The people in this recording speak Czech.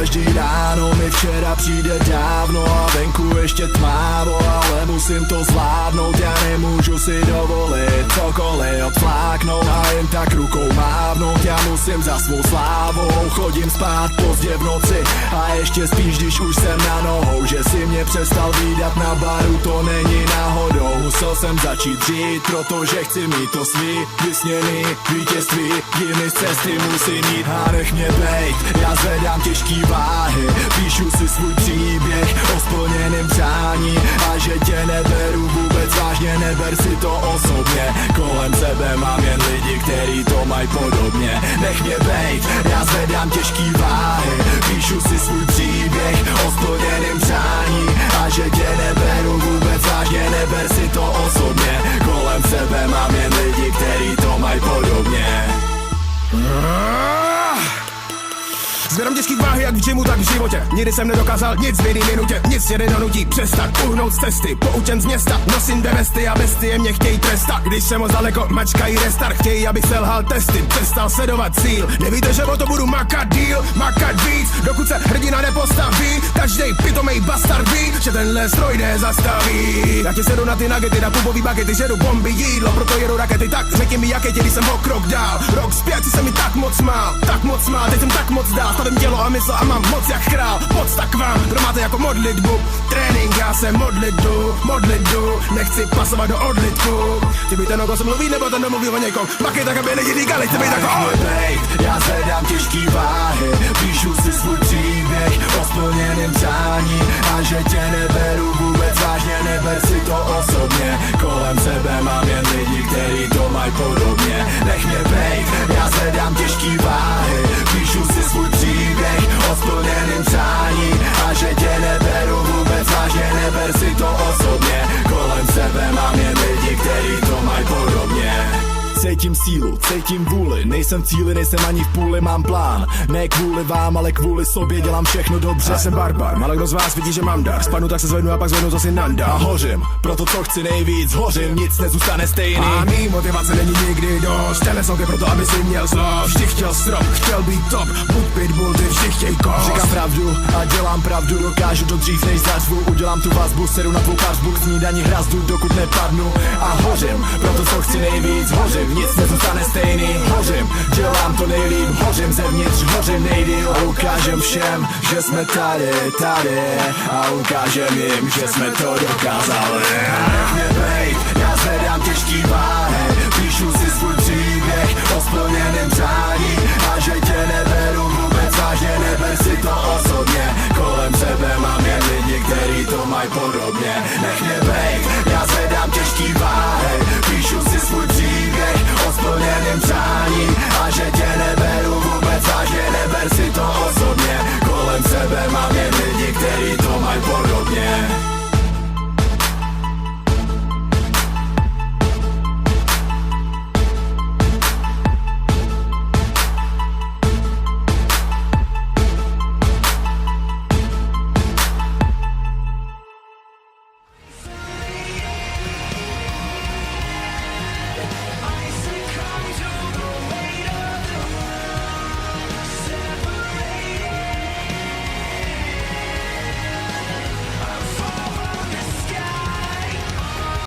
každý ráno mi včera přijde dávno a venku ještě tmávo, ale musím to zvládnout, já nemůžu si dovolit cokoliv odfláknout a jen tak rukou mávnout, já musím za svou slávou, chodím spát pozdě v noci a ještě spíš, když už jsem na nohou, že si mě přestal vídat na baru, to není náhodou, musel jsem začít žít, protože chci mít to svý vysněný vítězství, jimi z cesty musím jít a nech mě bejt, já zvedám těžký váhy, píšu si svůj příběh o splněném přání a že tě neberu vůbec vážně, neber si to osobně, kolem sebe mám jen lidi, který to mají podobně, nech mě bejt, já zvedám těžký váhy, píšu si svůj příběh o splněném přání a že tě neberu vůbec vážně, neber si to osobně, kolem sebe mám jen lidi, který to mají podobně. Zvedám těžký váhy jak v gymu, tak v životě. Nikdy jsem nedokázal nic v jedné minutě. Nic mě nedonutí přestat, uhnout z cesty. Poučen z města, nosím dvě vesty a bestie mě chtějí trestat. Když jsem moc daleko, mačkají restart. Chtějí, abych selhal testy, přestal sledovat cíl. Nevíte, že o to budu makat díl, makat víc, dokud se hrdina nepostaví. Každej pitomej bastard ví, že tenhle stroj nezastaví. Já ti sedu na ty nagety, na pubový bagety, žeru bomby, jídlo, proto jedu rakety. Tak řekni mi, jaké tě, když jsem o krok dál. Rok zpět si se mi tak moc mál, teď jsem tak moc dál. Stavím tělo a mysl a mám moc jak král. Moc tak vám, kdo máte jako modlitbu. Trénink, já se modlit jdu. Nechci pasovat do odlitku. Ty by ten, o kom se mluví, nebo ten domluví o někom. Baky tak, aby lidi říkali, chci být jako on. Já zvedám těžký váhy, píšu si svůj příběh o splněném přání a že tě neberu vůbec vážně, neber si to osobně, kolem sebe mám jen lidi, který to mají podobně, nech mě bejt, já zvedám těžký váhy, píšu si svůj příběh o splněném přání a že tě neberu vůbec vážně, neber si to osobně, kolem sebe mám jen lidi, který to mají podobně. Cítím sílu, cítím vůli, nejsem v cíli, nejsem ani v půli, mám plán. Ne kvůli vám, ale kvůli sobě, dělám všechno dobře. Já jsem barbar, málo kdo z vás vidí, že mám dar. Spadnu, tak se zvednu a pak zvednu, co si nandám. A hořím, proto co chci nejvíc, hořím, nic nezůstane stejný. A mý motivace není nikdy dost, tenhle song je proto, aby si měl zlost. Vždy chtěl strop, chtěl být top, buď pitbull, ty vždy chtěj kost. Říkám pravdu a dělám pravdu, dokážu to dřív než zařvu. Udělám tu vazbu, sedu na tvou pařbu, k snídani hrazdu, dokud nepadnu. A hořím, proto co chci nejvíc, hořím, nic nezůstane stejný, hořím, dělám to nejlíp, hořím zevnitř, hořím nejdýl a ukážem všem, že jsme tady a ukážem jim, že jsme to dokázali. Nech mě bejt,